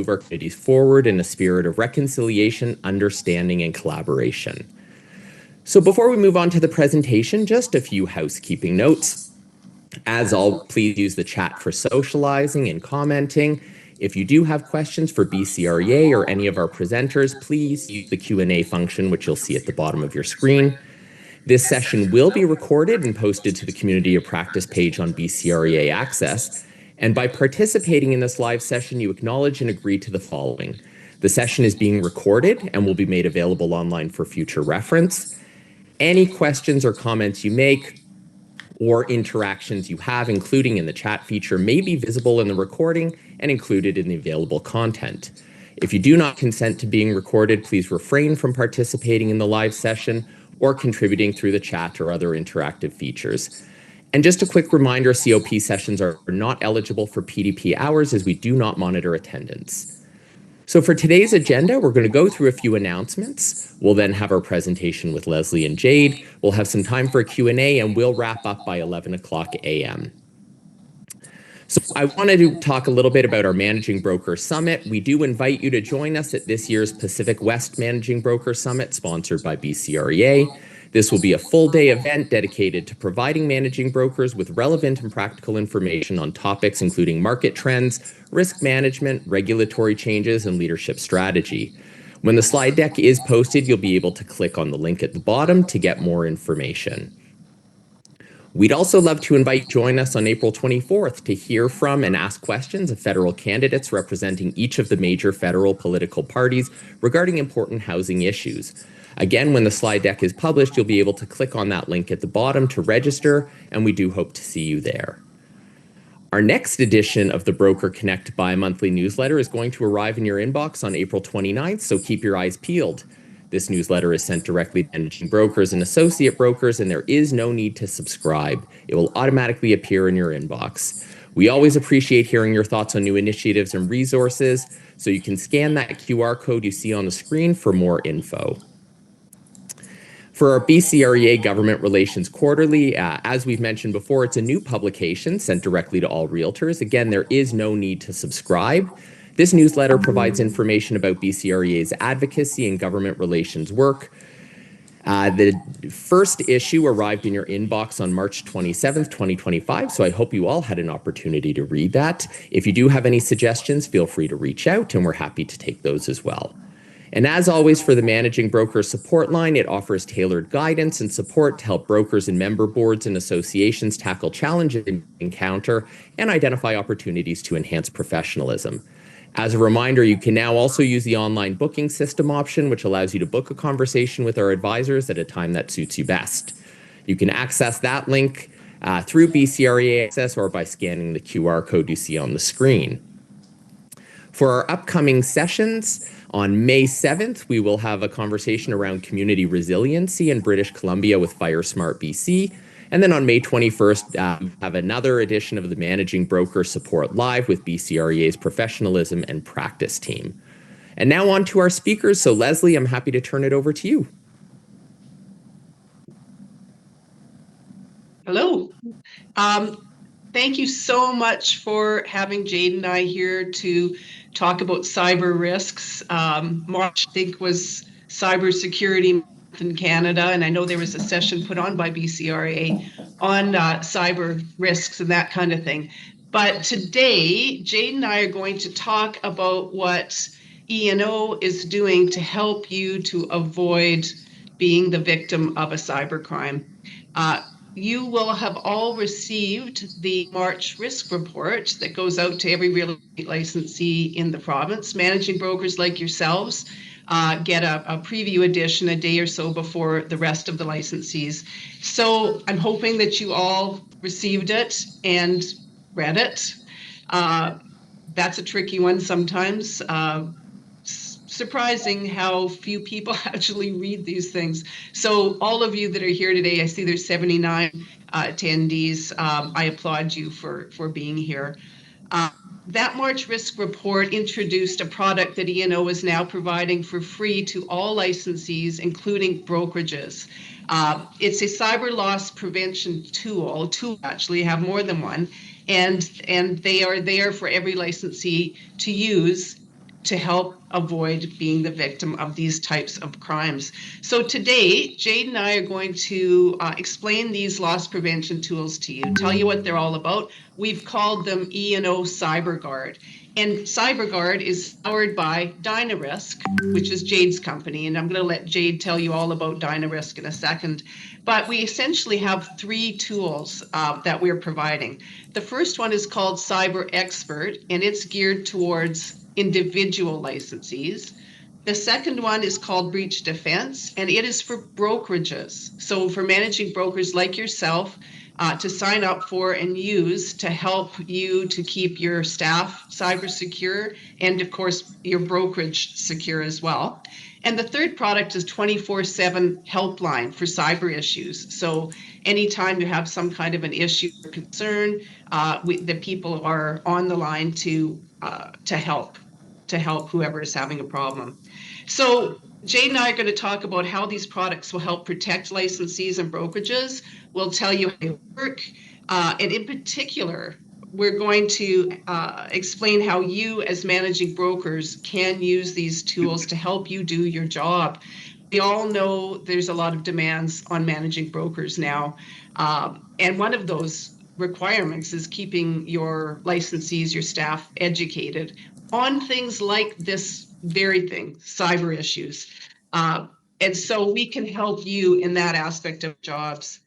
move our communities forward in a spirit of reconciliation, understanding, and collaboration. So before we move on to the presentation, just a few housekeeping notes. As always, please use the chat for socializing and commenting. If you do have questions for BCREA or any of our presenters, please use the Q&A function, which you'll see at the bottom of your screen. This session will be recorded and posted to the Community of Practice page on BCREA Access. And by participating in this live session, you acknowledge and agree to the following. The session is being recorded and will be made available online for future reference. Any questions or comments you make or interactions you have, including in the chat feature, may be visible in the recording and included in the available content. If you do not consent to being recorded, please refrain from participating in the live session or contributing through the chat or other interactive features. And just a quick reminder, COP sessions are not eligible for PDP hours as we do not monitor attendance. So for today's agenda, we're going to go through a few announcements. We'll then have our presentation with Leslie and Jade. We'll have some time for a Q&A, and we'll wrap up by 11 o'clock a.m. So I wanted to talk a little bit about our Managing Broker Summit. We do invite you to join us at this year's Pacific West Managing Broker Summit, sponsored by BCREA. This will be a full-day event dedicated to providing managing brokers with relevant and practical information on topics including market trends, risk management, regulatory changes, and leadership strategy. When the slide deck is posted, you'll be able to click on the link at the bottom to get more information. We'd also love to invite you to join us on April 24th to hear from and ask questions of federal candidates representing each of the major federal political parties regarding important housing issues. Again, when the slide deck is published, you'll be able to click on that link at the bottom to register, and we do hope to see you there. Our next edition of the Broker Connect bi-monthly newsletter is going to arrive in your inbox on April 29th, so keep your eyes peeled. This newsletter is sent directly to managing brokers and associate brokers, and there is no need to subscribe. It will automatically appear in your inbox. We always appreciate hearing your thoughts on new initiatives and resources, so you can scan that QR code you see on the screen for more info. For our BCREA Government Relations Quarterly, as we've mentioned before, it's a new publication sent directly to all realtors. Again, there is no need to subscribe. This newsletter provides information about BCREA's advocacy and government relations work. The first issue arrived in your inbox on March 27th, 2025, so I hope you all had an opportunity to read that. If you do have any suggestions, feel free to reach out, and we're happy to take those as well. And as always, for the Managing Broker Support Line, it offers tailored guidance and support to help brokers and member boards and associations tackle challenges they encounter and identify opportunities to enhance professionalism. As a reminder, you can now also use the online booking system option, which allows you to book a conversation with our advisors at a time that suits you best. You can access that link through BCREA Access or by scanning the QR code you see on the screen. For our upcoming sessions, on May 7th, we will have a conversation around community resiliency in British Columbia with FireSmart BC. And then on May 21st, we have another edition of the Managing Broker Support Live with BCREA's professionalism and practice team. And now on to our speakers. So Leslie, I'm happy to turn it over to you. Hello. Thank you so much for having Jade and I here to talk about cyber risks. March, I think, was Cybersecurity Month in Canada, and I know there was a session put on by BCRA on cyber risks and that kind of thing. But today, Jade and I are going to talk about what E&O is doing to help you to avoid being the victim of a cybercrime. You will have all received the March risk report that goes out to every real estate licensee in the province. Managing brokers like yourselves get a preview edition a day or so before the rest of the licensees. So I'm hoping that you all received it and read it. That's a tricky one sometimes. Surprising how few people actually read these things. So all of you that are here today, I see there's 79 attendees. I applaud you for being here. That March risk report introduced a product that E&O is now providing for free to all licensees, including brokerages. It's a cyber loss prevention tool. Two actually have more than one, and they are there for every licensee to use to help avoid being the victim of these types of crimes. So today, Jade and I are going to explain these loss prevention tools to you, tell you what they're all about. We've called them E&O CyberGuard. And CyberGuard is powered by DynaRisk, which is Jade's company. And I'm going to let Jade tell you all about DynaRisk in a second. But we essentially have 3 tools that we're providing. The first one is called Cyber Expert, and it's geared towards individual licensees. The second one is called Breach Defense, and it is for brokerages. So for managing brokers like yourself to sign up for and use to help you to keep your staff cyber secure, and of course your brokerage secure as well. And the third product is 24/7 helpline for cyber issues. So anytime you have some kind of an issue or concern, the people are on the line to help whoever is having a problem. So Jade and I are going to talk about how these products will help protect licensees and brokerages. We'll tell you how they work, and in particular, we're going to explain how you as managing brokers can use these tools to help you do your job. We all know there's a lot of demands on managing brokers now, and one of those requirements is keeping your licensees, your staff educated on things like this very thing, cyber issues. And so we can help you in that aspect of jobs.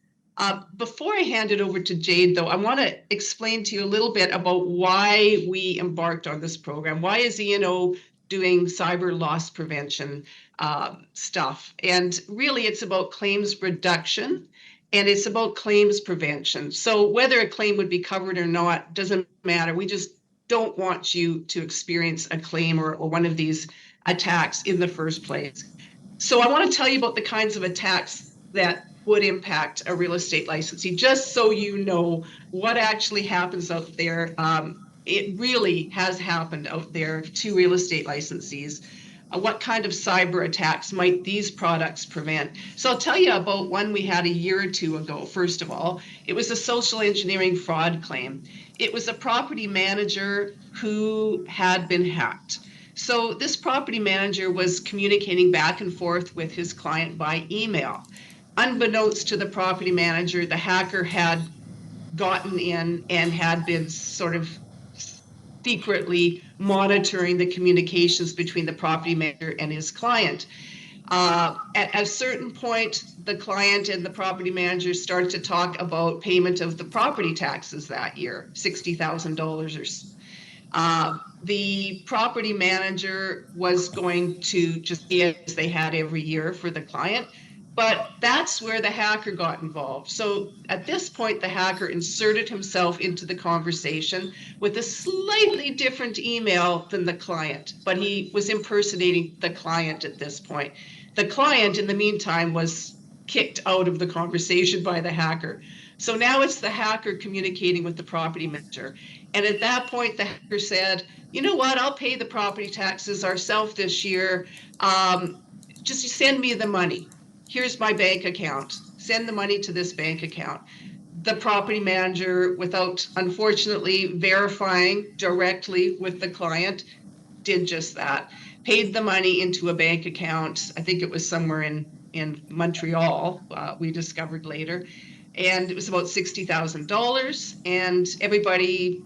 Before I hand it over to Jade, though, I want to explain to you a little bit about why we embarked on this program. Why is E&O doing cyber loss prevention stuff? And really, it's about claims reduction, and it's about claims prevention. So whether a claim would be covered or not doesn't matter. We just don't want you to experience a claim or one of these attacks in the first place. So I want to tell you about the kinds of attacks that would impact a real estate licensee, just so you know what actually happens out there. It really has happened out there to real estate licensees. What kind of cyber attacks might these products prevent? So I'll tell you about one we had a year or two ago. First of all, it was a social engineering fraud claim. It was a property manager who had been hacked. So this property manager was communicating back and forth with his client by email. Unbeknownst to the property manager, the hacker had gotten in and had been sort of secretly monitoring the communications between the property manager and his client. At a certain point, the client and the property manager started to talk about payment of the property taxes that year, $60,000 or so. The property manager was going to just pay as they had every year for the client, but that's where the hacker got involved. So at this point, the hacker inserted himself into the conversation with a slightly different email than the client, but he was impersonating the client at this point. The client, in the meantime, was kicked out of the conversation by the hacker. So now it's the hacker communicating with the property manager. And at that point, the hacker said, you know what, I'll pay the property taxes ourselves this year. Just send me the money. Here's my bank account. Send the money to this bank account. The property manager, without unfortunately verifying directly with the client, did just that. Paid the money into a bank account. I think it was somewhere in Montreal, we discovered later. And it was about $60,000. And everybody,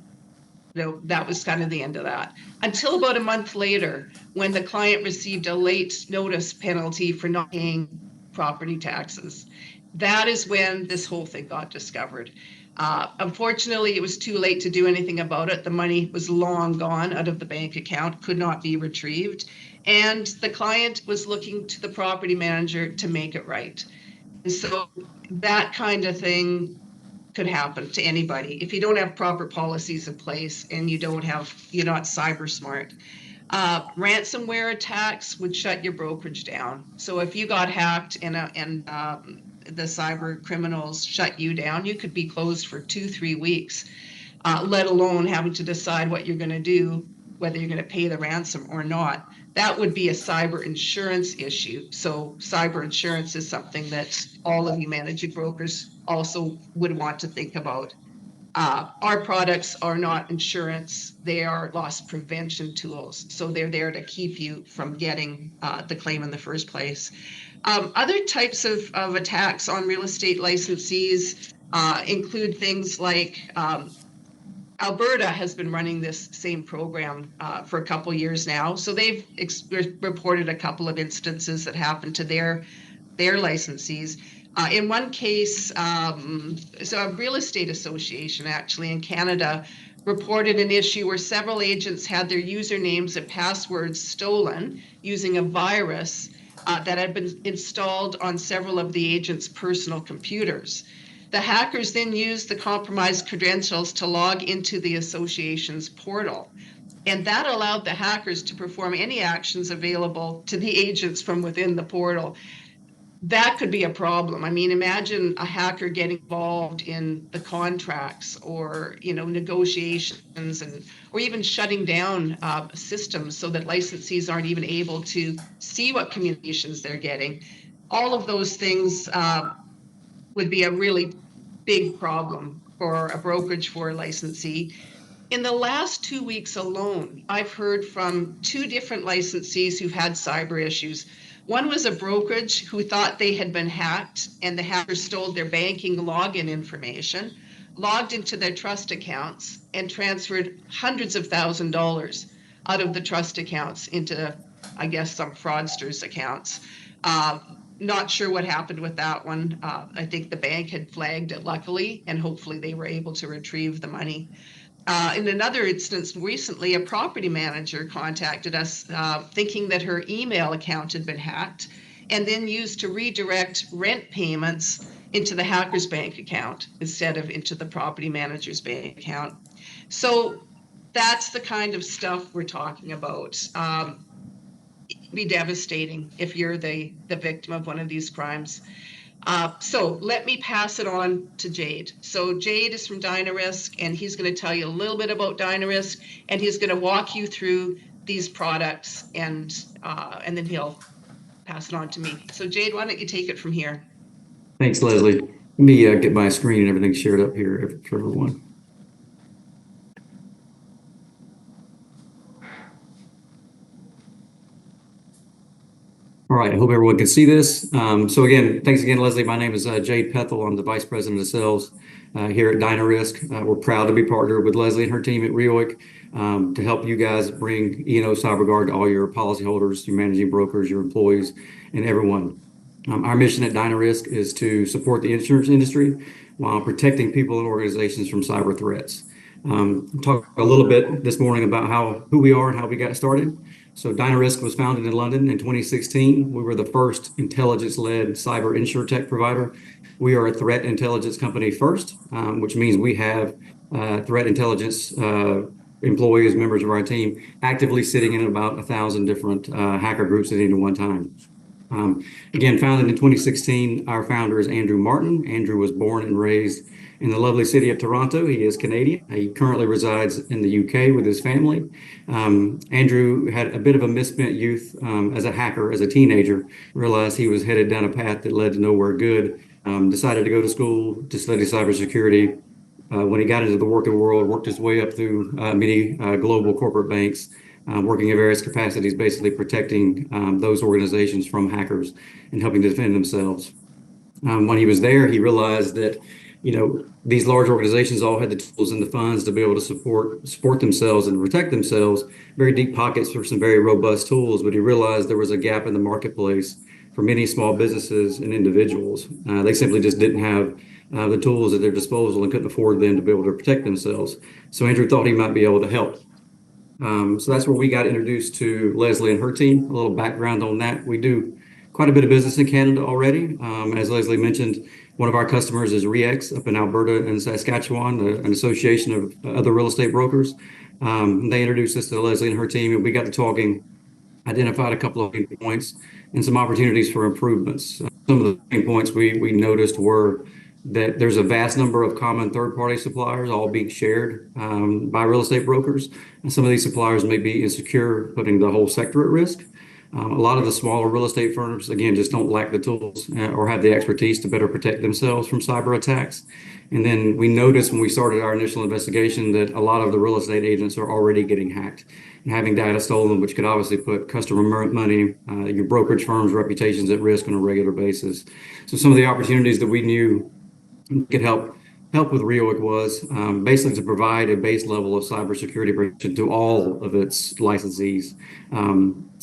that was kind of the end of that. Until about a month later, when the client received a late notice penalty for not paying property taxes. That is when this whole thing got discovered. Unfortunately, it was too late to do anything about it. The money was long gone out of the bank account, could not be retrieved. And the client was looking to the property manager to make it right. And so that kind of thing could happen to anybody if you don't have proper policies in place and you're not cyber smart. Ransomware attacks would shut your brokerage down. So if you got hacked and the cyber criminals shut you down, you could be closed for 2-3 weeks, let alone having to decide what you're going to do, whether you're going to pay the ransom or not. That would be a cyber insurance issue. So cyber insurance is something that all of you managing brokers also would want to think about. Our products are not insurance, they are loss prevention tools. So they're there to keep you from getting the claim in the first place. Other types of attacks on real estate licensees include things like Alberta has been running this same program for a couple years now. So they've reported a couple of instances that happened to their licensees. In one case, so a real estate association actually in Canada reported an issue where several agents had their usernames and passwords stolen using a virus that had been installed on several of the agents' personal computers. The hackers then used the compromised credentials to log into the association's portal. And that allowed the hackers to perform any actions available to the agents from within the portal. That could be a problem. I mean, imagine a hacker getting involved in the contracts or, negotiations or even shutting down systems so that licensees aren't even able to see what communications they're getting. All of those things would be a really big problem for a brokerage for a licensee. In the last 2 weeks alone, I've heard from 2 different licensees who've had cyber issues. One was a brokerage who thought they had been hacked and the hackers stole their banking login information, logged into their trust accounts, and transferred hundreds of $1,000s out of the trust accounts into, I guess, some fraudsters' accounts. Not sure what happened with that one. I think the bank had flagged it luckily, and hopefully they were able to retrieve the money. In another instance recently, a property manager contacted us thinking that her email account had been hacked and then used to redirect rent payments into the hacker's bank account instead of into the property manager's bank account. So that's the kind of stuff we're talking about. It can be devastating if you're the victim of one of these crimes. So let me pass it on to Jade. So Jade is from DynaRisk, and he's going to tell you a little bit about DynaRisk, and he's going to walk you through these products, and then he'll pass it on to me. So Jade, why don't you take it from here? Thanks, Leslie. Let me get my screen and everything shared up here for everyone. All right, I hope everyone can see this. So again, thanks again, Leslie. My name is Jade Pethel. I'm the Vice President of Sales here at DynaRisk. We're proud to be partnered with Leslie and her team at REOIC to help you guys bring E&O CyberGuard to all your policyholders, your managing brokers, your employees, and everyone. Our mission at DynaRisk is to support the insurance industry while protecting people and organizations from cyber threats. Talk a little bit this morning about who we are and how we got started. So DynaRisk was founded in London in 2016. We were the first intelligence-led cyber insurtech provider. We are a threat intelligence company first, which means we have threat intelligence employees, members of our team, actively sitting in about 1,000 different hacker groups at any one time. Again, founded in 2016, our founder is Andrew Martin. Andrew was born and raised in the lovely city of Toronto. He is Canadian. He currently resides in the UK with his family. Andrew had a bit of a misspent youth as a hacker, as a teenager, realized he was headed down a path that led to nowhere good, decided to go to school to study cybersecurity. When he got into the working world, worked his way up through many global corporate banks, working in various capacities, basically protecting those organizations from hackers and helping to defend themselves. When he was there, he realized that these large organizations all had the tools and the funds to be able to support themselves and protect themselves, very deep pockets for some very robust tools, but he realized there was a gap in the marketplace for many small businesses and individuals. They simply just didn't have the tools at their disposal and couldn't afford them to be able to protect themselves. So Andrew thought he might be able to help. So that's where we got introduced to Leslie and her team. A little background on that. We do quite a bit of business in Canada already. As Leslie mentioned, one of our customers is REX up in Alberta and Saskatchewan, an association of other real estate brokers. They introduced us to Leslie and her team, and we got to talking, identified a couple of pain points and some opportunities for improvements. Some of the pain points we noticed were that there's a vast number of common third-party suppliers all being shared by real estate brokers. And some of these suppliers may be insecure, putting the whole sector at risk. A lot of the smaller real estate firms, again, just don't lack the tools or have the expertise to better protect themselves from cyber attacks. And then we noticed when we started our initial investigation that a lot of the real estate agents are already getting hacked and having data stolen, which could obviously put customer money, your brokerage firm's reputations at risk on a regular basis. So some of the opportunities that we knew could help with REOIC was basically to provide a base level of cybersecurity protection to all of its licensees.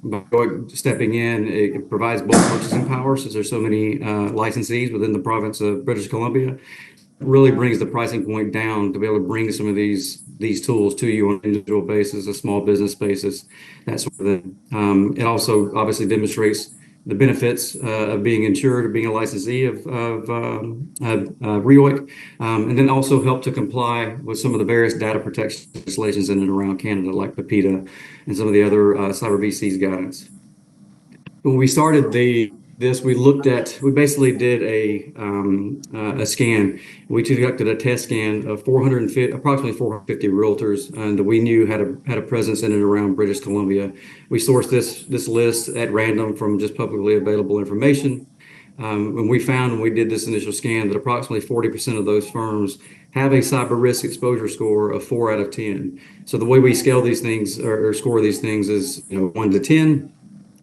By stepping in, it provides bulk purchasing power since there's so many licensees within the province of British Columbia. Really brings the pricing point down to be able to bring some of these tools to you on an individual basis, a small business basis, that sort of thing. It also obviously demonstrates the benefits of being insured, of being a licensee of REOIC, and then also help to comply with some of the various data protection legislations in and around Canada, like PIPEDA and some of the other Cyber BC's guidance. When we started we basically did a scan. We conducted a test scan of approximately 450 realtors, and we knew had a presence in and around British Columbia. We sourced this list at random from just publicly available information. And we found when we did this initial scan that approximately 40% of those firms have a cyber risk exposure score of 4 out of 10. So the way we scale these things or score these things is 1 to 10,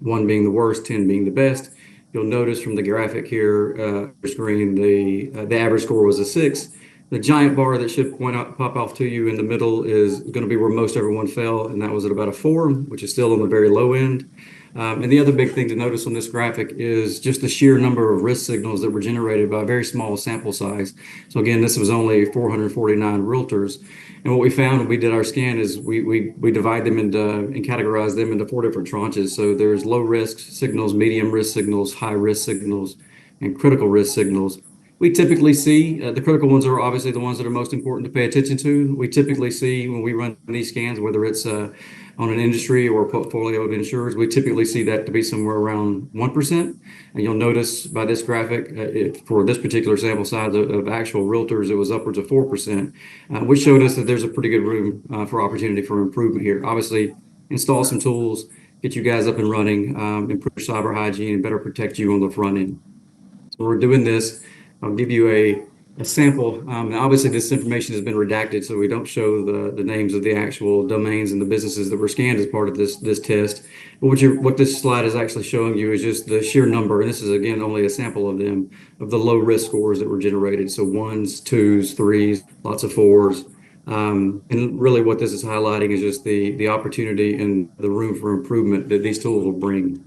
1 being the worst, 10 being the best. You'll notice from the graphic here, screen, the average score was a 6. The giant bar that should pop off to you in the middle is going to be where most everyone fell, and that was at about a 4, which is still on the very low end. And the other big thing to notice on this graphic is just the sheer number of risk signals that were generated by a very small sample size. So again, this was only 449 realtors. And what we found when we did our scan is we divide them into and categorize them into 4 different tranches. So there's low risk signals, medium risk signals, high risk signals, and critical risk signals. We typically see the critical ones are obviously the ones that are most important to pay attention to. We typically see when we run these scans, whether it's on an industry or a portfolio of insurers, we typically see that to be somewhere around 1%. And you'll notice by this graphic, for this particular sample size of actual realtors, it was upwards of 4%, which showed us that there's a pretty good room for opportunity for improvement here. Obviously, install some tools, get you guys up and running, improve your cyber hygiene, and better protect you on the front end. So we're doing this. I'll give you a sample. Obviously, this information has been redacted, so we don't show the names of the actual domains and the businesses that were scanned as part of this test. But what this slide is actually showing you is just the sheer number, and this is, again, only a sample of them, of the low risk scores that were generated. So 1s, 2s, 3s, lots of 4s. And really what this is highlighting is just the opportunity and the room for improvement that these tools will bring.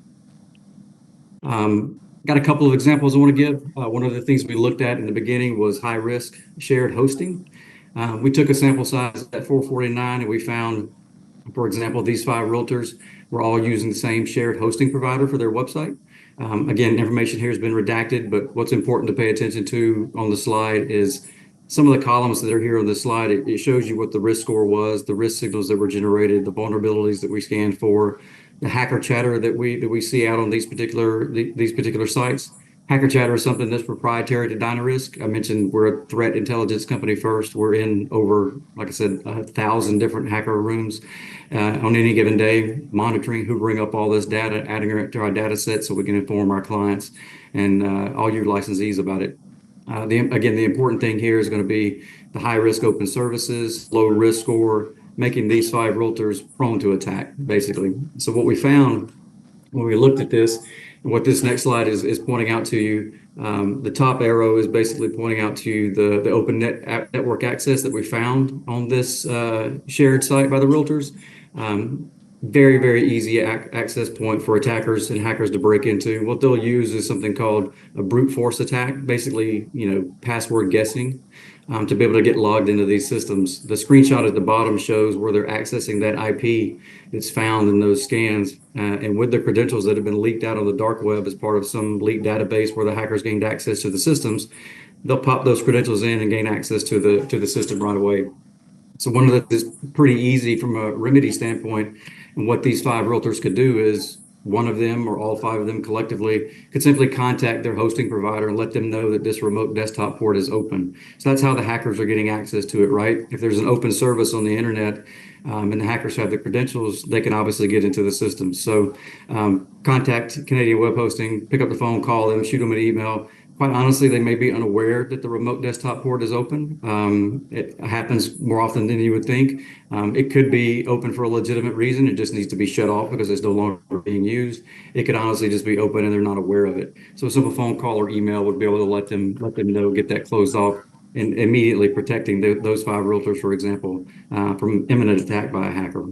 Got a couple of examples I want to give. One of the things we looked at in the beginning was high risk shared hosting. We took a sample size at 449 and we found, for example, these 5 realtors were all using the same shared hosting provider for their website. Again, information here has been redacted, but what's important to pay attention to on the slide is some of the columns that are here on the slide. It shows you what the risk score was, the risk signals that were generated, the vulnerabilities that we scanned for, the hacker chatter that we see out on these particular sites. Hacker chatter is something that's proprietary to DynaRisk. I mentioned we're a threat intelligence company first. We're in over, like I said, 1,000 different hacker rooms on any given day, monitoring, hoovering up all this data, adding it to our data set so we can inform our clients and all your licensees about it. Again, the important thing here is going to be the high risk open services, low risk score, making these 5 realtors prone to attack, basically. So what we found when we looked at this, and what this next slide is pointing out to you, the top arrow is basically pointing out to you the open network access that we found on this shared site by the realtors. Very, very easy access point for attackers and hackers to break into. What they'll use is something called a brute force attack, basically, password guessing, to be able to get logged into these systems. The screenshot at the bottom shows where they're accessing that IP that's found in those scans, and with the credentials that have been leaked out on the dark web as part of some leaked database where the hackers gained access to the systems, they'll pop those credentials in and gain access to the system right away. So one of the is pretty easy from a remedy standpoint, and what these 5 realtors could do is one of them or all 5 of them collectively could simply contact their hosting provider and let them know that this remote desktop port is open. So that's how the hackers are getting access to it, right? If there's an open service on the internet, and the hackers have the credentials, they can obviously get into the system. So contact Canadian Web Hosting, pick up the phone, call them, shoot them an email. Quite honestly, they may be unaware that the remote desktop port is open. It happens more often than you would think. It could be open for a legitimate reason. It just needs to be shut off because it's no longer being used. It could honestly just be open and they're not aware of it. So a simple phone call or email would be able to let them know, get that closed off, and immediately protecting those 5 realtors, for example, from imminent attack by a hacker.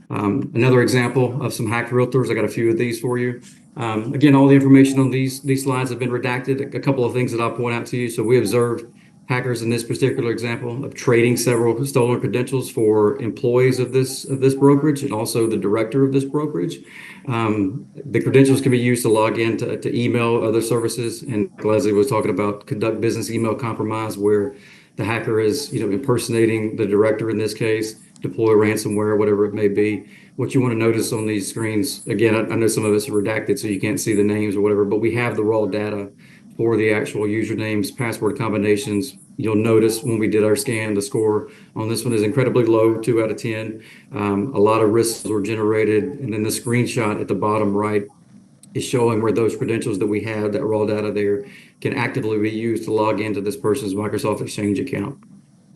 Another example of some hacked realtors, I got a few of these for you. Again, all the information on these slides have been redacted. A couple of things that I'll point out to you. So we observed hackers in this particular example of trading several stolen credentials for employees of this brokerage and also the director of this brokerage. The credentials can be used to log in to email other services. And Leslie was talking about conduct business email compromise, where the hacker is, impersonating the director in this case, deploy ransomware, whatever it may be. What you want to notice on these screens, again, I know some of us are redacted, so you can't see the names or whatever, but we have the raw data for the actual usernames, password combinations. You'll notice when we did our scan, the score on this one is incredibly low, 2 out of 10. A lot of risks were generated. And then the screenshot at the bottom right is showing where those credentials that we have, that raw data there, can actively be used to log into this person's Microsoft Exchange account.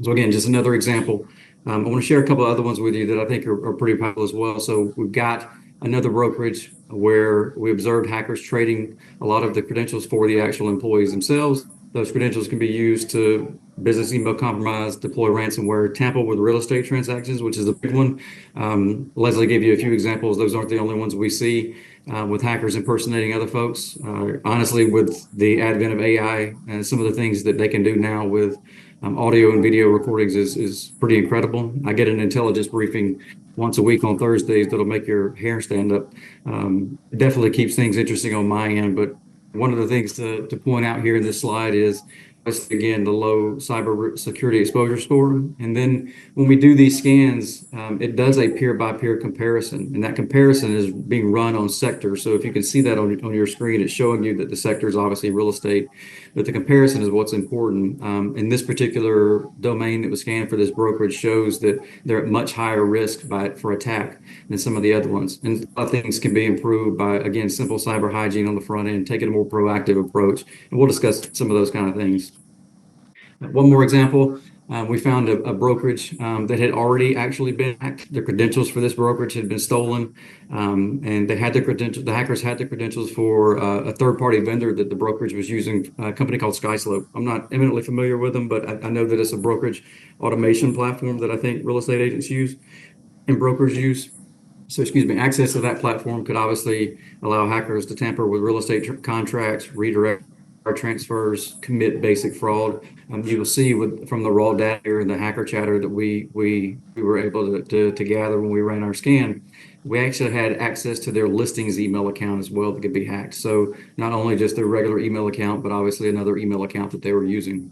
So again, just another example. I want to share a couple of other ones with you that I think are pretty powerful as well. So we've got another brokerage where we observed hackers trading a lot of the credentials for the actual employees themselves. Those credentials can be used to business email compromise, deploy ransomware, tamper with real estate transactions, which is a big one. Leslie gave you a few examples. Those aren't the only ones we see with hackers impersonating other folks. Honestly, with the advent of AI and some of the things that they can do now with audio and video recordings is pretty incredible. I get an intelligence briefing once a week on Thursdays that'll make your hair stand up. It definitely keeps things interesting on my end, but one of the things to point out here in this slide is, again, the low cyber security exposure score. And then when we do these scans, it does a peer-by-peer comparison, and that comparison is being run on sectors. So if you can see that on your screen, it's showing you that the sector is obviously real estate, but the comparison is what's important. In this particular domain that was scanned for this brokerage shows that they're at much higher risk for attack than some of the other ones. And a lot of things can be improved by, again, simple cyber hygiene on the front end, taking a more proactive approach. And we'll discuss some of those kind of things. One more example, we found a brokerage that had already actually been hacked. The credentials for this brokerage had been stolen, and they had the credentials. The hackers had the credentials for a third-party vendor that the brokerage was using, a company called SkySlope. I'm not eminently familiar with them, but I know that it's a brokerage automation platform that I think real estate agents use and brokers use. So, excuse me, access to that platform could obviously allow hackers to tamper with real estate contracts, redirect our transfers, commit basic fraud. You will see from the raw data here in the hacker chatter that we were able to gather when we ran our scan. We actually had access to their listings email account as well that could be hacked. So not only just their regular email account, but obviously another email account that they were using.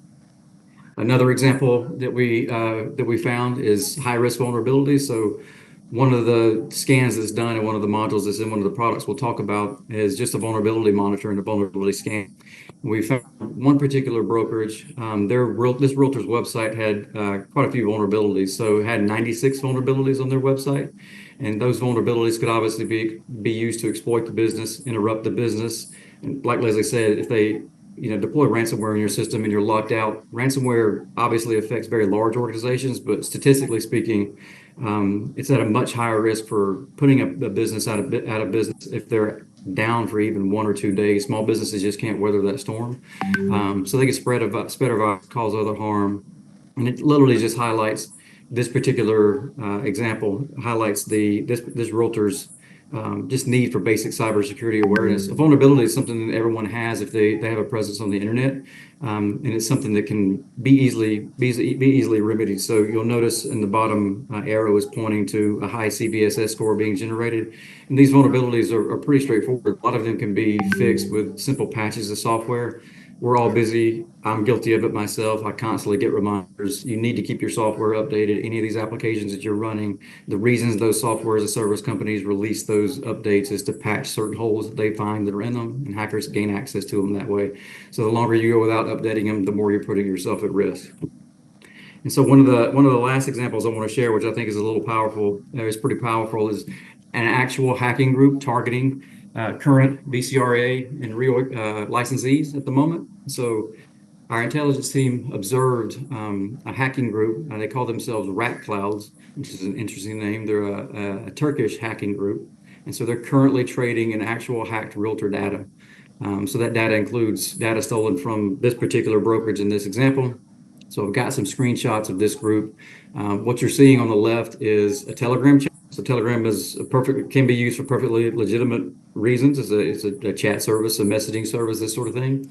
Another example that we found is high risk vulnerabilities. So one of the scans that's done and one of the modules that's in one of the products we'll talk about is just a vulnerability monitor and a vulnerability scan. We found one particular brokerage, this realtor's website had quite a few vulnerabilities. So it had 96 vulnerabilities on their website. And those vulnerabilities could obviously be used to exploit the business, interrupt the business. And like Leslie said, if they deploy ransomware in your system and you're locked out, ransomware obviously affects very large organizations, but statistically speaking, it's at a much higher risk for putting a business out of business if they're down for even 1 or 2 days. Small businesses just can't weather that storm. So they can spread a virus, cause other harm. And it literally just highlights this particular example, highlights this realtor's just need for basic cybersecurity awareness. A vulnerability is something that everyone has if they have a presence on the internet, and it's something that can be easily remedied. So you'll notice in the bottom arrow is pointing to a high CVSS score being generated, and these vulnerabilities are pretty straightforward. A lot of them can be fixed with simple patches of software. We're all busy. I'm guilty of it myself. I constantly get reminders. You need to keep your software updated. Any of these applications that you're running, the reasons those software as a service companies release those updates is to patch certain holes that they find that are in them, and hackers gain access to them that way. So the longer you go without updating them, the more you're putting yourself at risk. And so one of the last examples I want to share, which I think is a little powerful, is pretty powerful, is an actual hacking group targeting current BCRA and real licensees at the moment. So our intelligence team observed a hacking group. They call themselves Rat Clouds, which is an interesting name. They're a Turkish hacking group. And so they're currently trading in actual hacked realtor data. So that data includes data stolen from this particular brokerage in this example. So I've got some screenshots of this group. What you're seeing on the left is a Telegram chat. So Telegram can be used for perfectly legitimate reasons. It's a chat service, a messaging service, this sort of thing.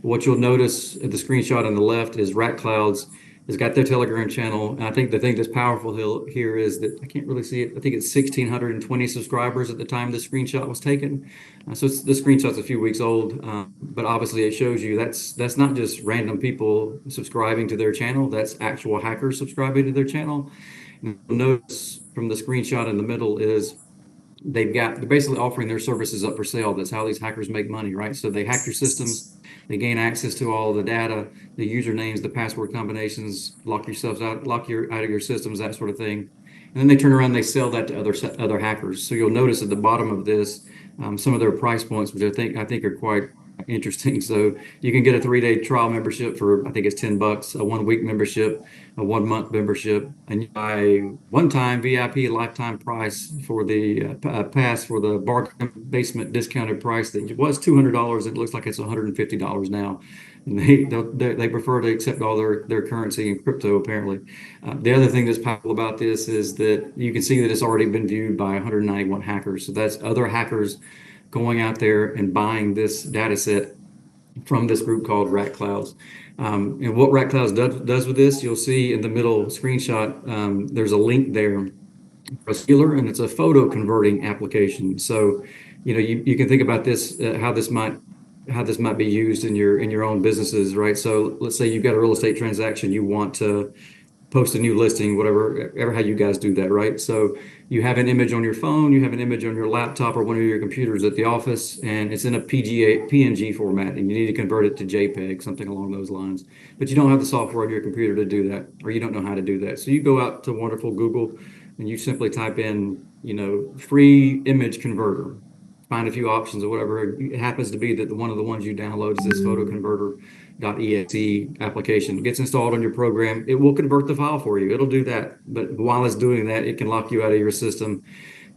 What you'll notice at the screenshot on the left is Rat Clouds has got their Telegram channel. And I think the thing that's powerful here is that I can't really see it. I think it's 1,620 subscribers at the time the screenshot was taken. So the screenshot's a few weeks old, but obviously it shows you that's not just random people subscribing to their channel. That's actual hackers subscribing to their channel. And you'll notice from the screenshot in the middle is they're basically offering their services up for sale. That's how these hackers make money, right? So they hack your systems, they gain access to all the data, the usernames, the password combinations, lock you out of your systems, that sort of thing. And then they turn around, and they sell that to other hackers. So you'll notice at the bottom of this, some of their price points, which I think are quite interesting. So you can get a 3-day trial membership for, I think it's $10, a 1-week membership, a 1-month membership, and you buy one-time VIP lifetime price for the pass for the bargain basement discounted price that was $200. It looks like it's $150 now. And they prefer to accept all their currency in crypto, apparently. The other thing that's powerful about this is that you can see that it's already been viewed by 191 hackers. So that's other hackers going out there and buying this data set from this group called Rat Clouds. And what Rat Clouds does with this, you'll see in the middle screenshot, there's a link there for a sealer, and it's a photo converting application. So, you can think about this, how this might be used in your own businesses, right? So let's say you've got a real estate transaction, you want to post a new listing, whatever, how you guys do that, right? So you have an image on your phone, you have an image on your laptop or one of your computers at the office, and it's in a PNG format, and you need to convert it to JPEG, something along those lines. But you don't have the software on your computer to do that, or you don't know how to do that. So you go out to wonderful Google and you simply type in, free image converter, find a few options or whatever. It happens to be that one of the ones you download is this photoconverter.exe application. It gets installed on your program. It will convert the file for you. It'll do that. But while it's doing that, it can lock you out of your system,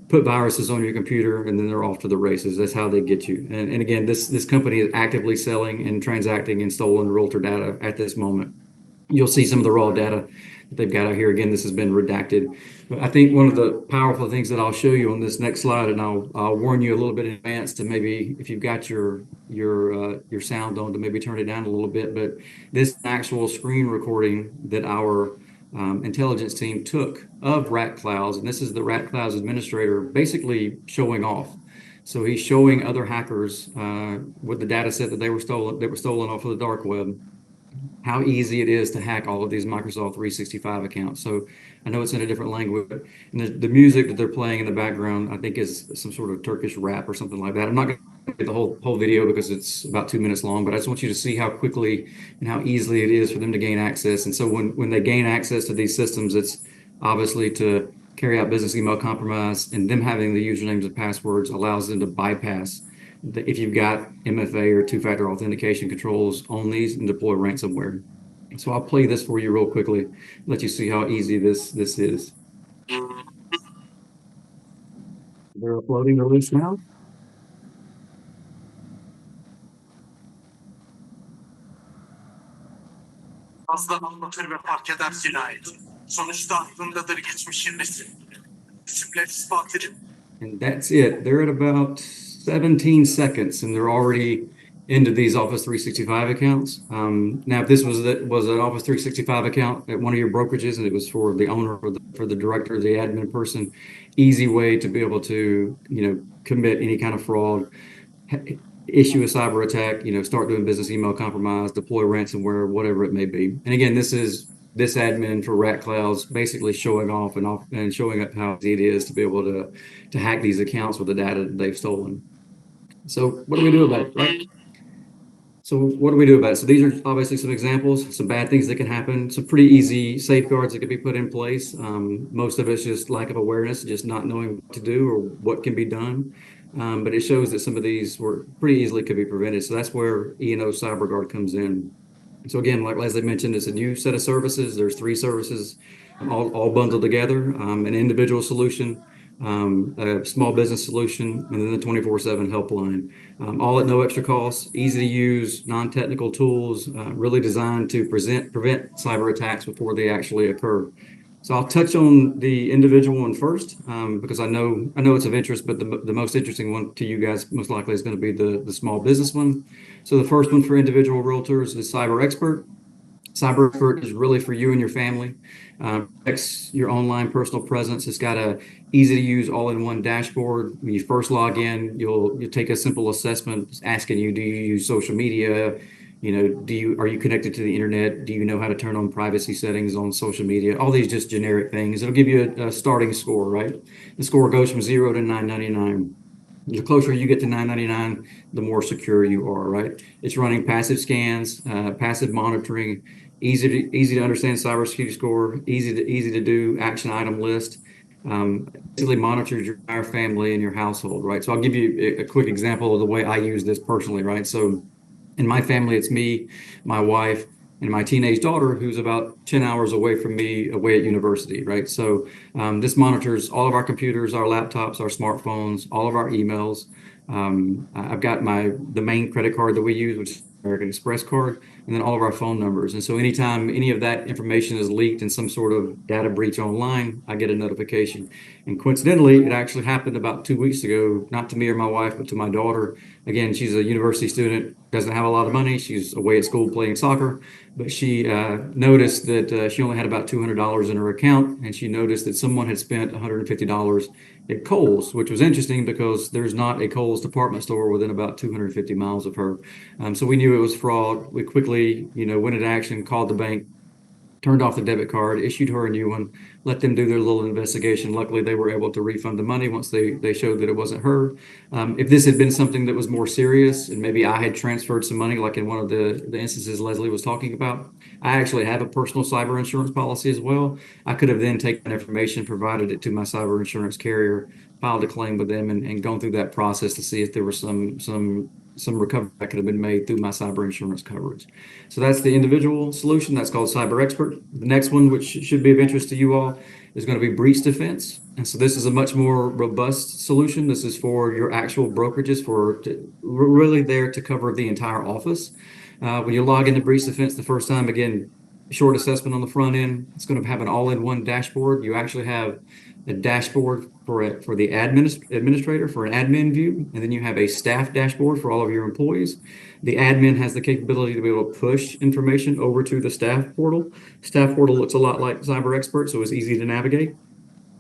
put viruses on your computer, and then they're off to the races. That's how they get you. And again, this company is actively selling and transacting in stolen realtor data at this moment. You'll see some of the raw data that they've got out here. Again, this has been redacted. But I think one of the powerful things that I'll show you on this next slide, and I'll warn you a little bit in advance to maybe, if you've got your sound on, to maybe turn it down a little bit. But this actual screen recording that our intelligence team took of Rat Clouds, and this is the Rat Clouds administrator basically showing off. So he's showing other hackers with the data set that were stolen off of the dark web, how easy it is to hack all of these Microsoft 365 accounts. So I know it's in a different language, and the music that they're playing in the background, I think, is some sort of Turkish rap or something like that. I'm not going to get the whole video because it's about 2 minutes long, but I just want you to see how quickly and how easily it is for them to gain access. And so when they gain access to these systems, it's obviously to carry out business email compromise, and them having the usernames and passwords allows them to bypass if you've got MFA or two-factor authentication controls on these and deploy ransomware. So I'll play this for you real quickly, let you see how easy this is. They're uploading the list now. Fazla anlatır ve fark eder cinayet. Sonuçta aklındadır geçmişin resim. Resimler ispat edin. And that's it. They're at about 17 seconds, and they're already into these Office 365 accounts. Now, if this was an Office 365 account at one of your brokerages, and it was for the owner or for the director, the admin person, easy way to be able to, commit any kind of fraud, issue a cyber attack, start doing business email compromise, deploy ransomware, whatever it may be. And again, this is this admin for Rat Clouds basically showing off and showing up how easy it is to be able to hack these accounts with the data that they've stolen. So what do we do about it, right? So what do we do about it? So these are obviously some examples, some bad things that can happen, some pretty easy safeguards that can be put in place. Most of it's just lack of awareness, just not knowing what to do or what can be done. But it shows that some of these were pretty easily could be prevented. So that's where E&O CyberGuard comes in. So again, like Leslie mentioned, it's a new set of services. There's 3 services all bundled together, an individual solution, a small business solution, and then the 24/7 helpline. All at no extra cost, easy to use, non-technical tools, really designed to prevent cyber attacks before they actually occur. So I'll touch on the individual one first, because I know it's of interest, but the most interesting one to you guys most likely is going to be the small business one. So the first one for individual realtors is Cyber Expert. Cyber Expert is really for you and your family. Protects your online personal presence. It's got a easy to use all-in-one dashboard. When you first log in, you'll take a simple assessment asking you, do you use social media? Are you connected to the internet? Do you know how to turn on privacy settings on social media? All these just generic things. It'll give you a starting score, right? The score goes from 0 to 999. The closer you get to 999, the more secure you are, right? It's running passive scans, passive monitoring, easy to understand cybersecurity score, easy to do action item list. Basically monitors your entire family and your household, right? So I'll give you a quick example of the way I use this personally, right? So in my family, it's me, my wife, and my teenage daughter, who's about 10 hours away from me, away at university, right? So this monitors all of our computers, our laptops, our smartphones, all of our emails. I've got the main credit card that we use, which is American Express card, and then all of our phone numbers. And so anytime any of that information is leaked in some sort of data breach online, I get a notification. And coincidentally, it actually happened about 2 weeks ago, not to me or my wife, but to my daughter. Again, she's a university student, doesn't have a lot of money. She's away at school playing soccer, but she noticed that she only had about $200 in her account, and she noticed that someone had spent $150 at Kohl's, which was interesting because there's not a Kohl's department store within about 250 miles of her. So we knew it was fraud. We quickly, went into action, called the bank, turned off the debit card, issued her a new one, let them do their little investigation. Luckily, they were able to refund the money once they showed that it wasn't her. If this had been something that was more serious and maybe I had transferred some money, like in one of the instances Leslie was talking about, I actually have a personal cyber insurance policy as well. I could have then taken that information, provided it to my cyber insurance carrier, filed a claim with them, and gone through that process to see if there was some recovery that could have been made through my cyber insurance coverage. So that's the individual solution. That's called Cyber Expert. The next one, which should be of interest to you all, is going to be breach defense. And so this is a much more robust solution. This is for your actual brokerages, really there to cover the entire office. When you log into breach defense the first time, again, short assessment on the front end. It's going to have an all-in-one dashboard. You actually have a dashboard for the administrator, for an admin view, and then you have a staff dashboard for all of your employees. The admin has the capability to be able to push information over to the staff portal. Staff portal looks a lot like Cyber Expert, so it's easy to navigate.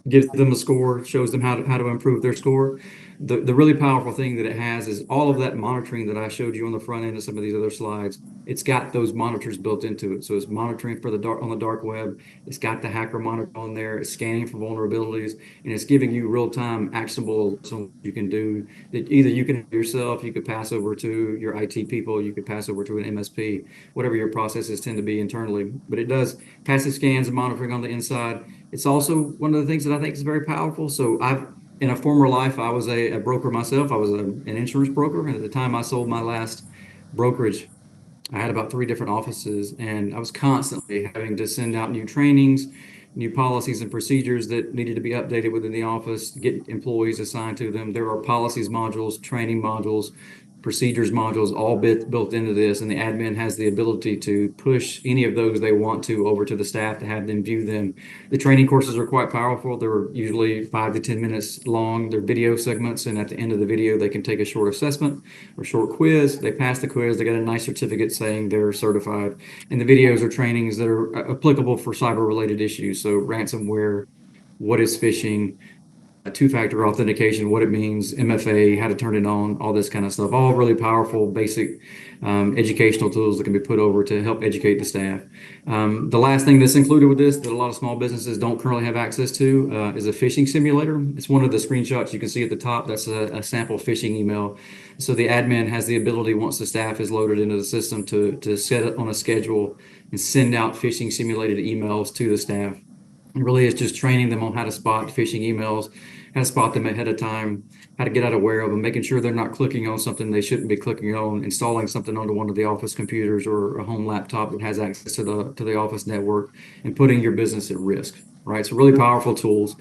Gives them a score, shows them how to improve their score. The really powerful thing that it has is all of that monitoring that I showed you on the front end of some of these other slides. It's got those monitors built into it. So it's monitoring for on the dark web. It's got the hacker monitor on there. It's scanning for vulnerabilities, and it's giving you real-time actionable so you can do that. Either you can yourself, you could pass over to your IT people, you could pass over to an MSP, whatever your processes tend to be internally. But it does passive scans and monitoring on the inside. It's also one of the things that I think is very powerful. So in a former life, I was a broker myself. I was an insurance broker. And at the time I sold my last brokerage, I had about 3 different offices, and I was constantly having to send out new trainings, new policies and procedures that needed to be updated within the office, get employees assigned to them. There are policies modules, training modules, procedures modules, all built into this, and the admin has the ability to push any of those they want to over to the staff to have them view them. The training courses are quite powerful. They're usually 5 to 10 minutes long. They're video segments, and at the end of the video, they can take a short assessment or short quiz. They pass the quiz. They get a nice certificate saying they're certified. And the videos are trainings that are applicable for cyber-related issues. So ransomware, what is phishing, two-factor authentication, what it means, MFA, how to turn it on, all this kind of stuff. All really powerful, basic educational tools that can be put over to help educate the staff. The last thing that's included with this that a lot of small businesses don't currently have access to is a phishing simulator. It's one of the screenshots you can see at the top. That's a sample phishing email. So the admin has the ability, once the staff is loaded into the system, to set it on a schedule and send out phishing simulated emails to the staff. It really is just training them on how to spot phishing emails, how to spot them ahead of time, how to get out aware of them, making sure they're not clicking on something they shouldn't be clicking on, installing something onto one of the office computers or a home laptop that has access to the office network, and putting your business at risk, right? So really powerful tools.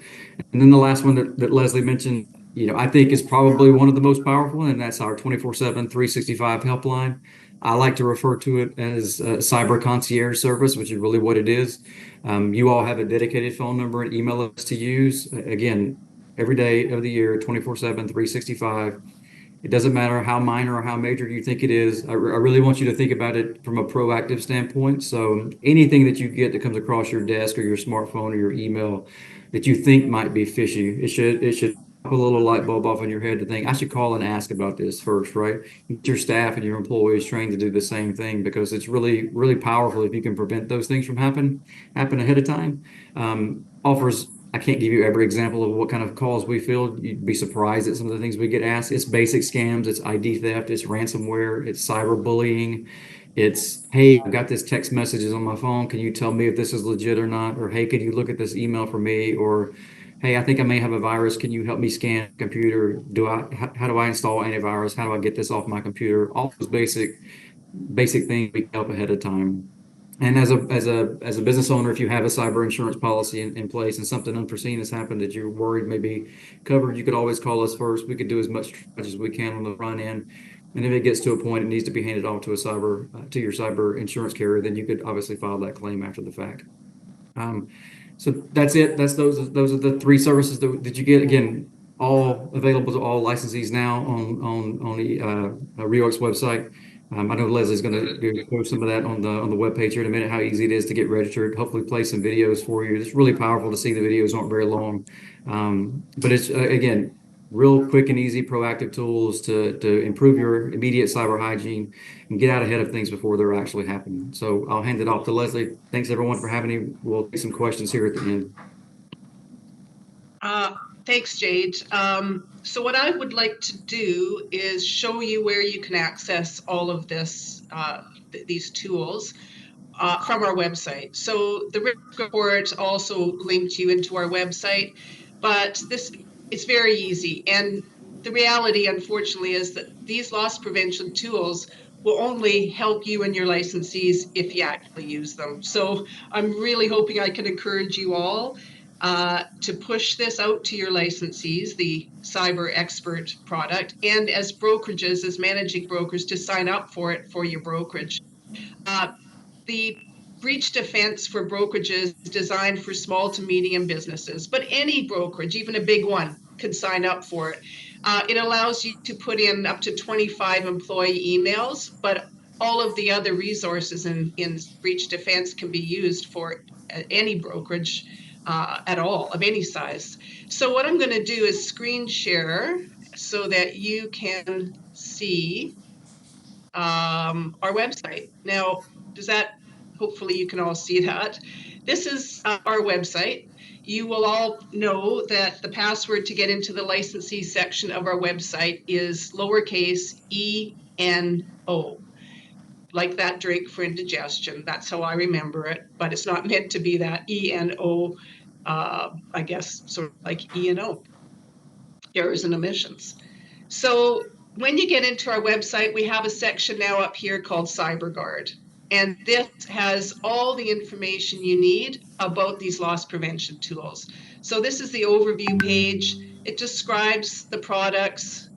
And then the last one that Leslie mentioned, I think is probably one of the most powerful, and that's our 24/7, 365 helpline. I like to refer to it as a cyber concierge service, which is really what it is. You all have a dedicated phone number and email address to use. Again, every day of the year, 24/7, 365. It doesn't matter how minor or how major you think it is. I really want you to think about it from a proactive standpoint. So anything that you get that comes across your desk or your smartphone or your email that you think might be fishy, it should put a little light bulb off in your head to think, I should call and ask about this first, right? Get your staff and your employees trained to do the same thing, because it's really, really powerful if you can prevent those things from happen ahead of time. Offers I can't give you every example of what kind of calls we field. You'd be surprised at some of the things we get asked. It's basic scams, it's ID theft, it's ransomware, it's cyberbullying. It's, hey, I've got this text messages on my phone. Can you tell me if this is legit or not? Or, hey, could you look at this email for me? Or, hey, I think I may have a virus. Can you help me scan a computer? How do I install antivirus? How do I get this off my computer? All those basic things we help ahead of time. And as a business owner, if you have a cyber insurance policy in place and something unforeseen has happened that you're worried may be covered, you could always call us first. We could do as much as we can on the front end. And if it gets to a point it needs to be handed off to to your cyber insurance carrier, then you could obviously file that claim after the fact. So that's it. Those are the three services that you get. Again, all available to all licensees now on the Reorg's website. I know Leslie's going to post some of that on the webpage here in a minute, how easy it is to get registered. Hopefully play some videos for you. It's really powerful to see. The videos aren't very long. But it's, again, real quick and easy proactive tools to improve your immediate cyber hygiene and get out ahead of things before they're actually happening. So I'll hand it off to Leslie. Thanks everyone for having me. We'll take some questions here at the end. Thanks, Jade. So what I would like to do is show you where you can access all of this, these tools from our website. So the risk report also linked you into our website, but it's very easy. And the reality, unfortunately, is that these loss prevention tools will only help you and your licensees if you actually use them. So I'm really hoping I can encourage you all to push this out to your licensees, the Cyber Expert product, and as brokerages, as managing brokers, to sign up for it for your brokerage. The breach defense for brokerages is designed for small to medium businesses, but any brokerage, even a big one, can sign up for it. It allows you to put in up to 25 employee emails, but all of the other resources in breach defense can be used for any brokerage at all, of any size. So what I'm going to do is screen share so that you can see our website. Now, hopefully you can all see that. This is our website. You will all know that the password to get into the licensee section of our website is lowercase ENO, like that drink for indigestion. That's how I remember it, but it's not meant to be that ENO, I guess, sort of like ENO, errors and omissions. So when you get into our website, we have a section now up here called CyberGuard. And this has all the information you need about these loss prevention tools. So this is the overview page. It describes the products,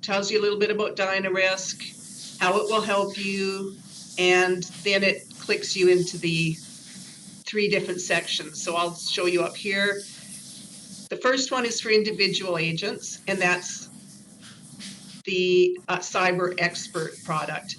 tells you a little bit about DynaRisk, how it will help you, and then it clicks you into the 3 different sections. So I'll show you up here. The first one is for individual agents, and that's the Cyber Expert product.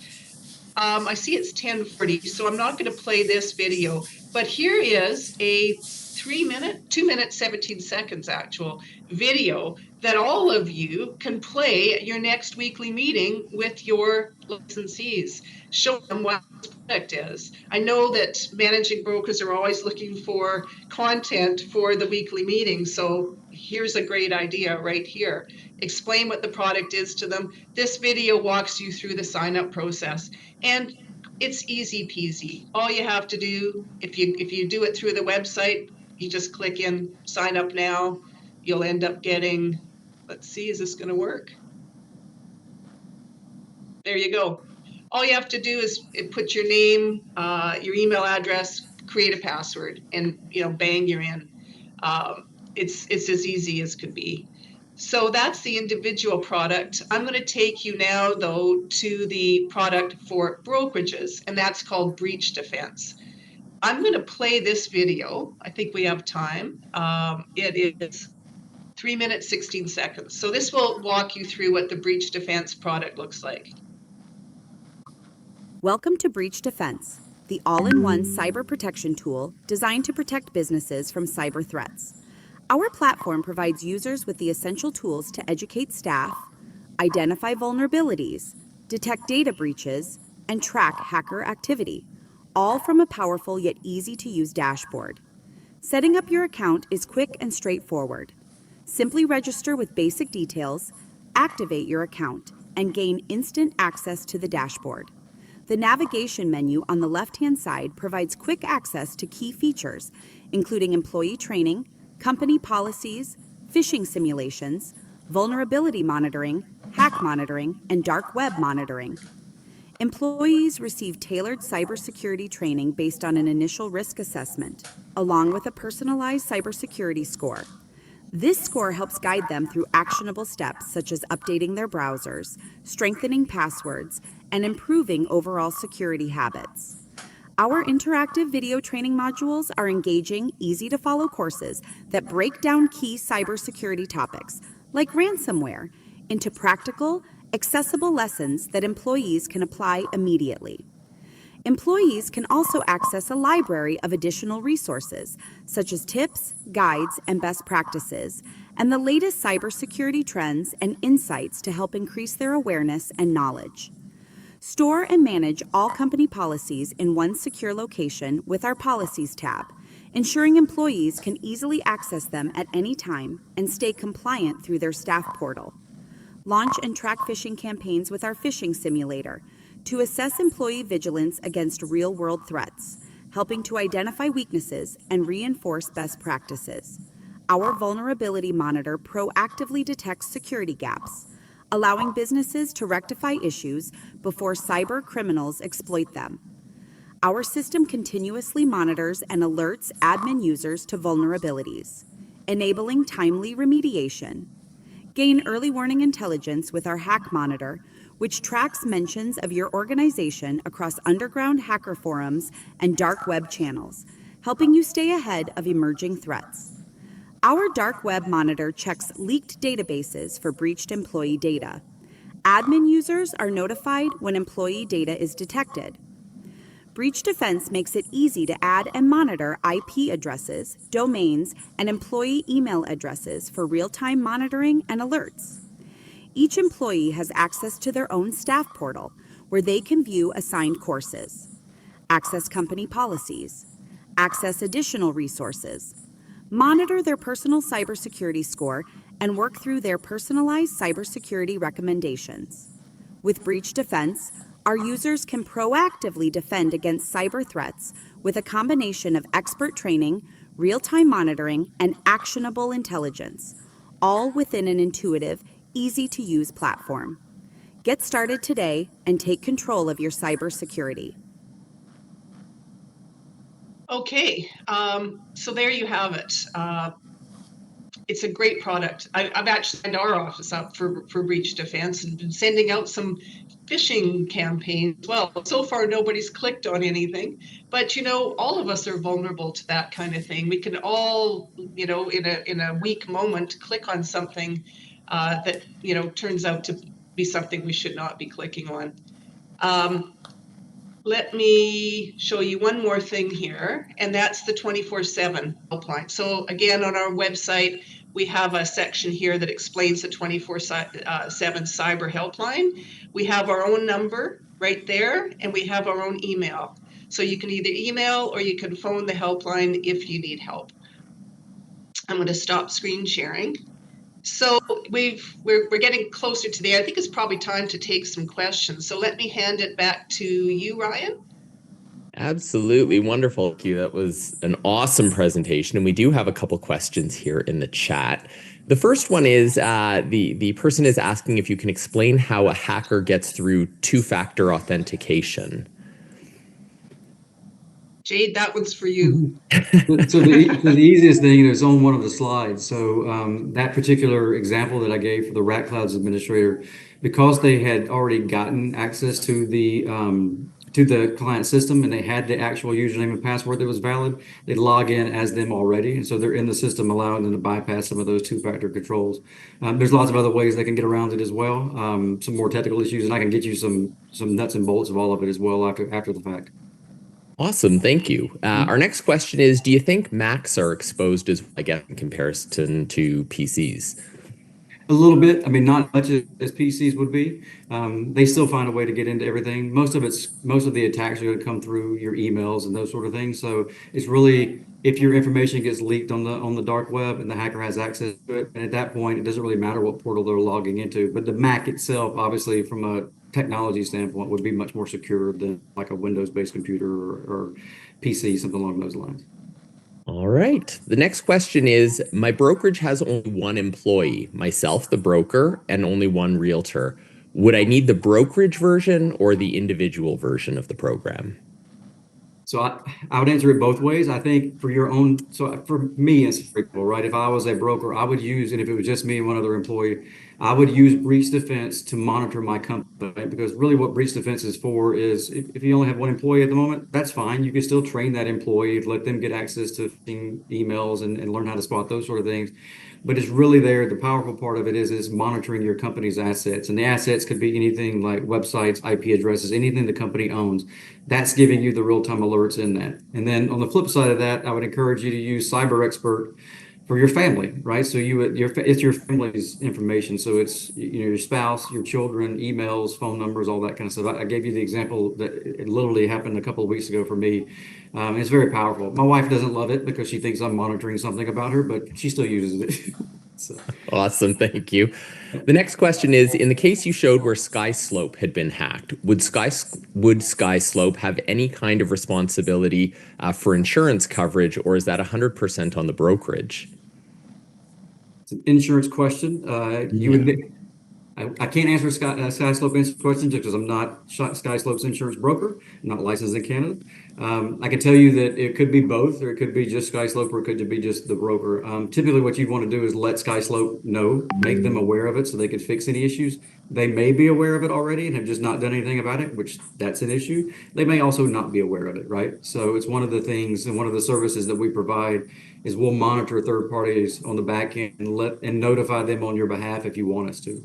I see it's 10:40, so I'm not going to play this video, but here is a 2 minutes, 17 seconds actual video that all of you can play at your next weekly meeting with your licensees. Show them what this product is. I know that managing brokers are always looking for content for the weekly meeting, so here's a great idea right here. Explain what the product is to them. This video walks you through the sign-up process, and it's easy peasy. All you have to do, if you do it through the website, you just click in sign up now. You'll end up getting, let's see, is this going to work? There you go. All you have to do is put your name, your email address, create a password, and bang, you're in. It's as easy as could be. So that's the individual product. I'm going to take you now, though, to the product for brokerages, and that's called Breach Defense. I'm going to play this video. I think we have time. It is 3 minutes, 16 seconds. So this will walk you through what the Breach Defense product looks like. Welcome to Breach Defense, the all-in-one cyber protection tool designed to protect businesses from cyber threats. Our platform provides users with the essential tools to educate staff, identify vulnerabilities, detect data breaches, and track hacker activity, all from a powerful yet easy-to-use dashboard. Setting up your account is quick and straightforward. Simply register with basic details, activate your account, and gain instant access to the dashboard. The navigation menu on the left-hand side provides quick access to key features, including employee training, company policies, phishing simulations, vulnerability monitoring, hack monitoring, and dark web monitoring. Employees receive tailored cybersecurity training based on an initial risk assessment, along with a personalized cybersecurity score. This score helps guide them through actionable steps such as updating their browsers, strengthening passwords, and improving overall security habits. Our interactive video training modules are engaging, easy-to-follow courses that break down key cybersecurity topics, like ransomware, into practical, accessible lessons that employees can apply immediately. Employees can also access a library of additional resources, such as tips, guides, and best practices, and the latest cybersecurity trends and insights to help increase their awareness and knowledge. Store and manage all company policies in one secure location with our Policies tab, ensuring employees can easily access them at any time and stay compliant through their staff portal. Launch and track phishing campaigns with our phishing simulator to assess employee vigilance against real-world threats, helping to identify weaknesses and reinforce best practices. Our vulnerability monitor proactively detects security gaps, allowing businesses to rectify issues before cyber criminals exploit them. Our system continuously monitors and alerts admin users to vulnerabilities, enabling timely remediation. Gain early warning intelligence with our Hack Monitor, which tracks mentions of your organization across underground hacker forums and dark web channels, helping you stay ahead of emerging threats. Our Dark Web Monitor checks leaked databases for breached employee data. Admin users are notified when employee data is detected. Breach Defense makes it easy to add and monitor IP addresses, domains, and employee email addresses for real-time monitoring and alerts. Each employee has access to their own staff portal, where they can view assigned courses, access company policies, access additional resources, monitor their personal cybersecurity score, and work through their personalized cybersecurity recommendations. With Breach Defense, our users can proactively defend against cyber threats with a combination of expert training, real-time monitoring, and actionable intelligence, all within an intuitive, easy-to-use platform. Get started today and take control of your cybersecurity. Okay, so there you have it. It's a great product. I've actually signed our office up for Breach Defense and been sending out some phishing campaigns as well. So far, nobody's clicked on anything, but all of us are vulnerable to that kind of thing. We can all, in a weak moment, click on something that turns out to be something we should not be clicking on. let me show you one more thing here, and that's the 24/7 helpline. So again, on our website, we have a section here that explains the 24/7 cyber helpline. We have our own number right there, and we have our own email. So you can either email or you can phone the helpline if you need help. I'm going to stop screen sharing. So we're getting closer to the end. I think it's probably time to take some questions. So let me hand it back to you, Ryan. Absolutely wonderful. Thank you. That was an awesome presentation. And we do have a couple questions here in the chat. The first one is the person is asking if you can explain how a hacker gets through two-factor authentication. Jade, that one's for you. So the easiest thing is on one of the slides. So that particular example that I gave for the Rat Clouds administrator, because they had already gotten access to the client system and they had the actual username and password that was valid, they log in as them already, and so they're in the system, allowing them to bypass some of those two-factor controls. There's lots of other ways they can get around it as well. Some more technical issues, and I can get you some nuts and bolts of all of it as well after the fact. Awesome, thank you. Our next question is, do you think Macs are exposed as, I guess, in comparison to PCs? A little bit. I mean, not much as PCs would be. They still find a way to get into everything. Most of the attacks are going to come through your emails and those sort of things. So it's really, if your information gets leaked on the dark web and the hacker has access to it, and at that point, it doesn't really matter what portal they're logging into. But the Mac itself, obviously, from a technology standpoint, would be much more secure than like a Windows-based computer or PC, something along those lines. All right. The next question is, my brokerage has only one employee, myself, the broker, and only one realtor. Would I need the brokerage version or the individual version of the program? So I would answer it both ways. I think for your own, so for me, it's example, right? If I was a broker, I would use, and if it was just me and one other employee, I would use breach defense to monitor my company, right? Because really what breach defense is for is if you only have one employee at the moment, that's fine. You can still train that employee, let them get access to emails and learn how to spot those sort of things. But it's really there. The powerful part of it is monitoring your company's assets. And the assets could be anything like websites, IP addresses, anything the company owns. That's giving you the real-time alerts in that. And then on the flip side of that, I would encourage you to use Cyber Expert for your family, right? So it's your family's information. So it's your spouse, your children, emails, phone numbers, all that kind of stuff. I gave you the example that it literally happened a couple of weeks ago for me. It's very powerful. My wife doesn't love it because she thinks I'm monitoring something about her, but she still uses it. So. Awesome, thank you. The next question is, in the case you showed where SkySlope had been hacked, would SkySlope have any kind of responsibility for insurance coverage, or is that 100% on the brokerage? It's an insurance question. I can't answer SkySlope's question just because I'm not SkySlope's insurance broker. I'm not licensed in Canada. I can tell you that it could be both, or it could be just SkySlope, or it could be just the broker. Typically, what you want to do is let SkySlope know, make them aware of it so they can fix any issues. They may be aware of it already and have just not done anything about it, which that's an issue. They may also not be aware of it, right? So it's one of the things, and one of the services that we provide is we'll monitor third parties on the back end and notify them on your behalf if you want us to.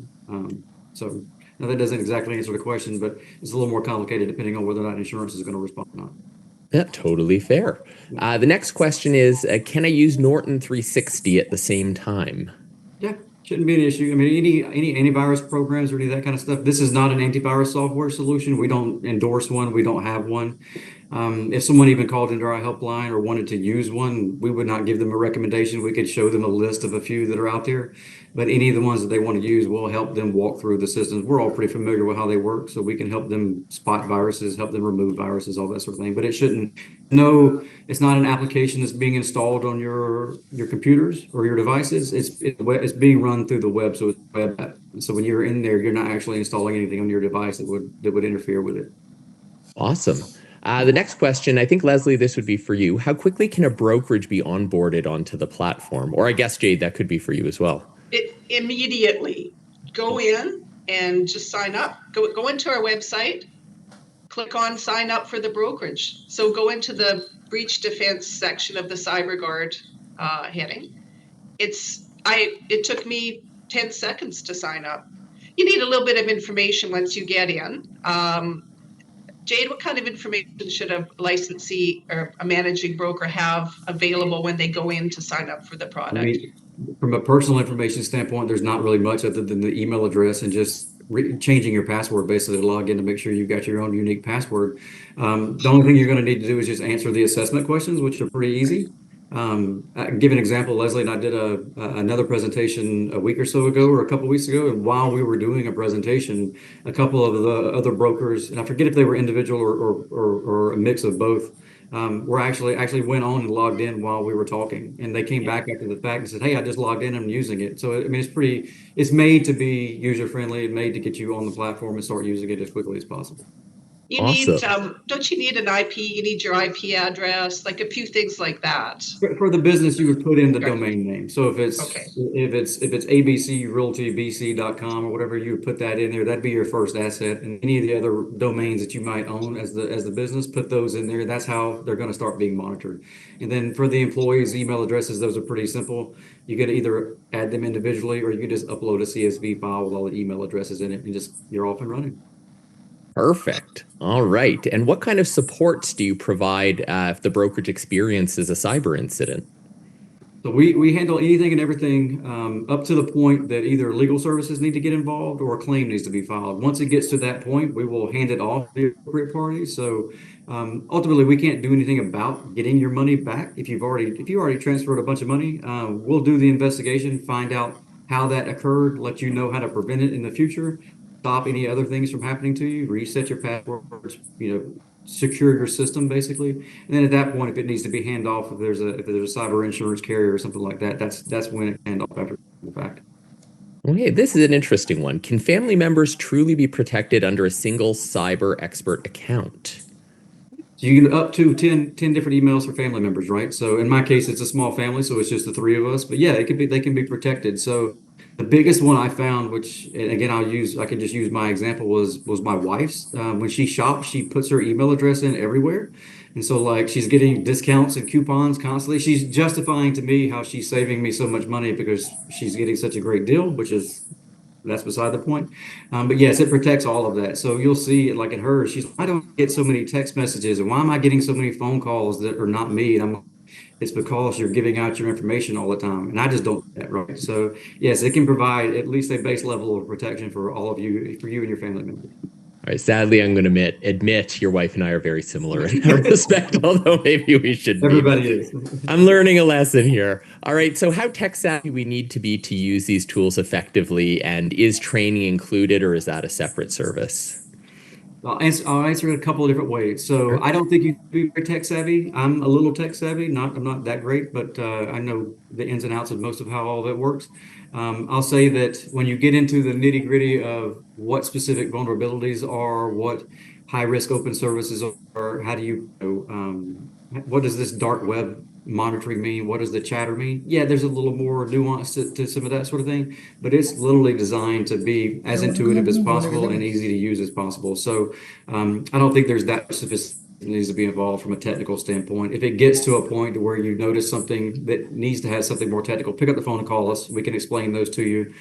So now that doesn't exactly answer the question, but it's a little more complicated depending on whether or not insurance is going to respond or not. Yeah, totally fair. The next question is, can I use Norton 360 at the same time? Yeah, shouldn't be an issue. I mean, any antivirus programs or any of that kind of stuff. This is not an antivirus software solution. We don't endorse one. We don't have one. If someone even called into our helpline or wanted to use one, we would not give them a recommendation. We could show them a list of a few that are out there, but any of the ones that they want to use, we'll help them walk through the systems. We're all pretty familiar with how they work, so we can help them spot viruses, help them remove viruses, all that sort of thing. But it's not an application that's being installed on your computers or your devices. It's being run through the web, so it's a web app. So when you're in there, you're not actually installing anything on your device that would interfere with it. Awesome. The next question, I think, Leslie, this would be for you. How quickly can a brokerage be onboarded onto the platform? Or I guess, Jade, that could be for you as well. Immediately. Go in and just sign up. Go into our website, click on sign up for the brokerage. So go into the breach defense section of the CyberGuard heading. It took me 10 seconds to sign up. You need a little bit of information once you get in. Jade, what kind of information should a licensee or a managing broker have available when they go in to sign up for the I product? mean, from a personal information standpoint, there's not really much other than the email address and just changing your password basically to log in to make sure you've got your own unique password. The only thing you're going to need to do is just answer the assessment questions, which are pretty easy. I can give an example. Leslie and I did another presentation a week or so ago or a couple weeks ago, and while we were doing a presentation, a couple of the other brokers, and I forget if they were individual or a mix of both, were actually went on and logged in while we were talking, and they came back after the fact and said, "Hey, I just logged in and I'm using it." So I mean, it's made to be user friendly, made to get you on the platform and start using it as quickly as possible. You Awesome. need, don't you need an IP? You need your IP address, like a few things like that. For the business, you would put in the Right. domain name. So if it's Okay. abcrealtybc.com or whatever, you would put that in there. That'd be your first asset. And any of the other domains that you might own as the business, put those in there. That's how they're going to start being monitored. And then for the employees' email addresses, those are pretty simple. You could either add them individually or you could just upload a CSV file with all the email addresses in it and just you're off and running. Perfect. All right. And what kind of supports do you provide if the brokerage experiences a cyber incident? So we handle anything and everything up to the point that either legal services need to get involved or a claim needs to be filed. Once it gets to that point, we will hand it off to the appropriate parties. So ultimately, we can't do anything about getting your money back if you already transferred a bunch of money. We'll do the investigation, find out how that occurred, let you know how to prevent it in the future, stop any other things from happening to you, reset your passwords, secure your system basically. And then at that point, if it needs to be handed off, if there's a cyber insurance carrier or something like that, that's when it hand off after the fact. Okay, this is an interesting one. Can family members truly be protected under a single cyber expert account? So you get up to 10 different emails for family members, right? So in my case, it's a small family, so it's just the three of us. But yeah, they can be protected. So the biggest one I found, which and again I can just use my example, was my wife's. When she shops, she puts her email address in everywhere. And so like she's getting discounts and coupons constantly. She's justifying to me how she's saving me so much money because she's getting such a great deal, that's beside the point. But yes, it protects all of that. So you'll see, like in hers, why don't I get so many text messages and why am I getting so many phone calls that are not me? And it's because you're giving out your information all the time. And I just don't do that, right? So yes, it can provide at least a base level of protection for all of you, for you and your family members. All right, sadly, I'm going to admit your wife and I are very similar in that respect, although maybe we should be. Everybody is. I'm learning a lesson here. All right, so how tech savvy we need to be to use these tools effectively, and is training included or is that a separate service? I'll answer it a couple of different ways. So I don't think you can be very tech savvy. I'm a little tech savvy. I'm not that great, but I know the ins and outs of most of how all that works. I'll say that when you get into the nitty gritty of what specific vulnerabilities are, what high risk open services are, how do you what does this dark web monitoring mean? What does the chatter mean? Yeah, there's a little more nuance to some of that sort of thing, but it's literally designed to be as intuitive as possible and easy to use as possible. So I don't think there's that sophistication that needs to be involved from a technical standpoint. If it gets to a point where you notice something that needs to have something more technical, pick up the phone and call us. We can explain those to you.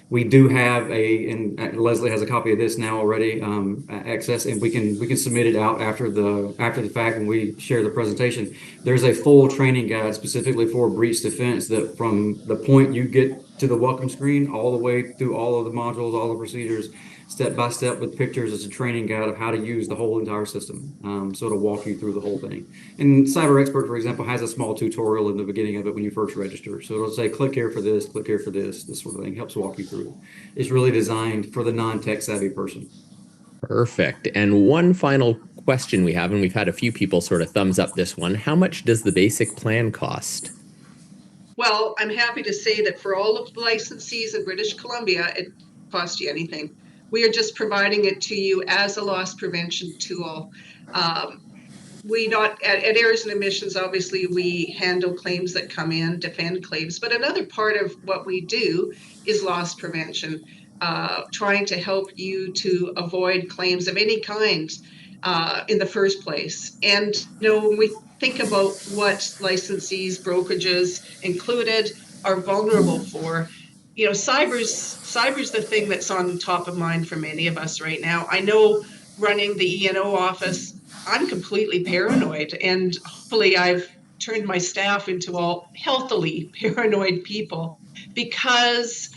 We do have and Leslie has a copy of this now already, access, and we can submit it out after the fact when we share the presentation. There's a full training guide specifically for breach defense that from the point you get to the welcome screen all the way through all of the modules, all the procedures, step by step with pictures. It's a training guide of how to use the whole entire system. So it'll walk you through the whole thing. And Cyber Expert, for example, has a small tutorial in the beginning of it when you first register. So it'll say, click here for this, click here for this sort of thing. Helps walk you through it. It's really designed for the non-tech savvy person. Perfect. And one final question we have, and we've had a few people sort of thumbs up this one. How much does the basic plan cost? Well, I'm happy to say that for all of the licensees in British Columbia, it costs you anything. We are just providing it to you as a loss prevention tool. We not at Errors and Omissions, obviously we handle claims that come in, defend claims, but another part of what we do is loss prevention, trying to help you to avoid claims of any kind in the first place. And when we think about what licensees, brokerages included are vulnerable for, cyber's the thing that's on top of mind for many of us right now. I know running the E&O office, I'm completely paranoid, and hopefully I've turned my staff into all healthily paranoid people, because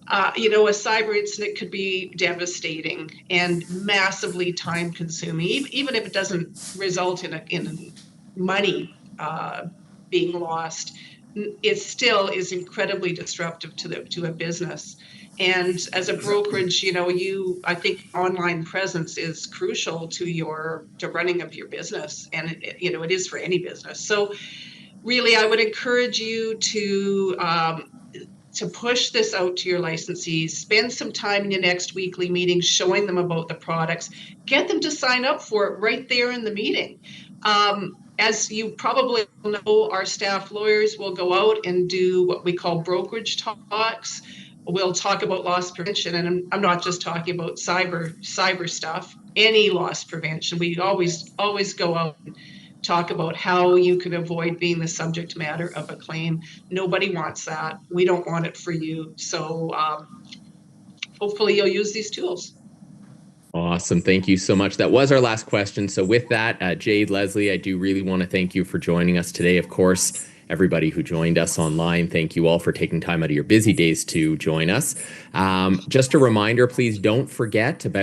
a cyber incident could be devastating and massively time consuming, even if it doesn't result in money being lost. It still is incredibly disruptive to a business. And as a brokerage, I think online presence is crucial to running of your business, and it is for any business. So really, I would encourage you to push this out to your licensees. Spend some time in your next weekly meeting showing them about the products. Get them to sign up for it right there in the meeting. As you probably know, our staff lawyers will go out and do what we call brokerage talks. We'll talk about loss prevention, and I'm not just talking about cyber stuff, any loss prevention. We always go out and talk about how you can avoid being the subject matter of a claim. Nobody wants that. We don't want it for you. So hopefully you'll use these tools. Awesome. Thank you so much. That was our last question. So with that, Jade, Leslie, I do really want to thank you for joining us today. Of course, everybody who joined us online, thank you all for taking time out of your busy days to join us. Just a reminder, please don't forget about